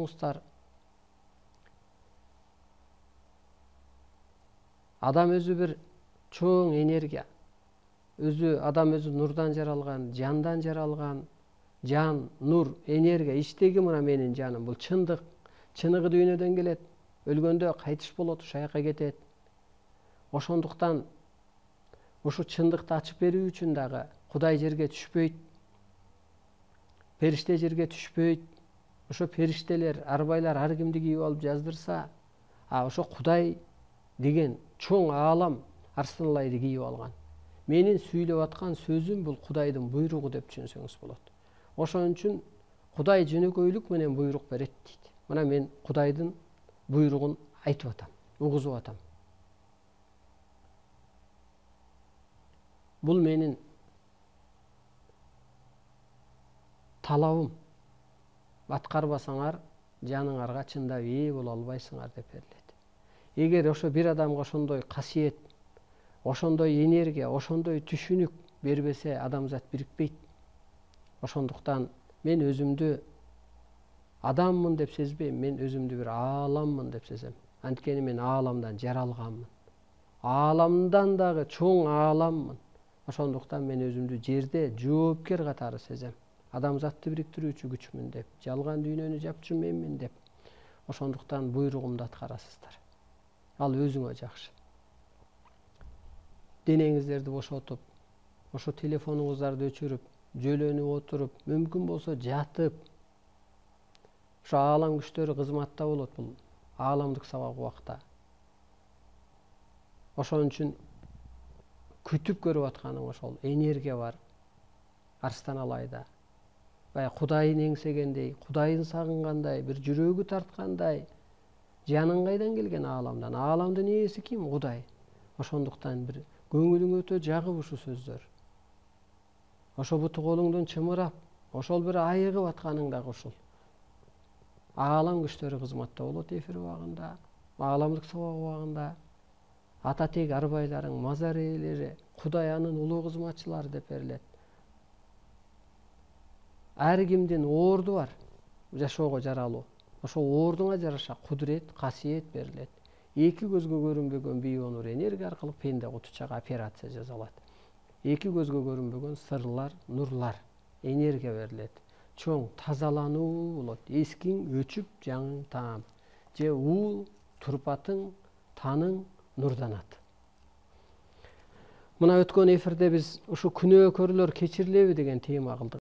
Dostlar, adam özü bir çoğun energiya. Adam özü nurdan жаралган, жандан жаралган. Жан, нур, энергия, иштеги мына менин жаным. Бул чындык. Чыныгы дүйнөдөн келет. Өлгөндө кайтыш болот, ошол кетет. Ошондуктан ошо чындыкты ачып берүү үчүн дагы Кудай жерге түшпөйт. Периште жерге түшпөйт. Ошо периштелер, арбайлар ар кимди кийип алып жаздырса, ошо Кудай деген чоң аалам Арсылайларды кийип алган. Менин сүйлөп аткан сөзүм бул Кудайдын буйругу деп түшүнсөңүз болот. Ошон үчүн Кудай жөнөкөйлүк менен буйрук берет дейт. Мына мен Кудайдын буйругун айтып атам, угузуп атам. Бул менин талабым. Аткарбасаңар, жаныңарга чындап ээ боло албайсыңар деп берилет. Эгер ошо бир адамга ошондой касиет, ошондой энергия, ошондой түшүнүк бербесе, адамзат бирикпейт. Ошондуктан мен өзүмдү адаммын деп сезбейм, мен өзүмдү бир ааламмын деп сезем. Анткени мен ааламдан жаралганмын. Ааламдан дагы чоң ааламмын. Ошондуктан мен өзүмдү жерде жоопкер катары сезем. Адамзатты бириктирүүчү күчмүн деп, жалган дүйнөнү жапчу менмин деп. Ошондуктан буйругумду аткарасыздар. Ал өзүңө жакшы. Денеңиздерди бошотуп, ошо телефонуңуздарды өчүрүп, жөлөнүп отуруп, мүмкүн болсо жатып, ошо аалам күчтөрү кызматта болот бул ааламдык сабак убакта. Ошон үчүн күтүп көрүп атканым ошол энергия бар Арстаналайда. Кудайын эңсегендей, Кудайын сагынгандай, бир жүрөгү тарткандай, жаның кайдан келген ааламдан? Ааламдын ээси ким? Кудай. Ошондуктан бир көңүлүң өтө жагып ушул сөздөр. Ошо буту колуңдун чымырап, ошол бир айыгып атканың дагы ушул. Аалам күчтөрү кызматта болот эфир убагында, ааламдык сабак убагында. Ата тег арбайларың, мазар ээлери, Кудай анын улуу кызматчылары деп берилет. Ар кимдин орду бар жашоого жаралуу. Ошо ордуңа жараша кудурет, касиет берилет. Эки көзгө көрүнбөгөн бийонур энергия аркылуу пенде кутучага операция жасалат. Эки көзгө көрүнбөгөн сырлар, нурлар, энергия берилет. Чоң тазалануу болот. Эскиң өчүп, жаңың таам. Же уул, турпатың, таның нурданат. Мына өткөн эфирде биз ушу күнөөкөрлөр кечирилеби деген тема кылдык.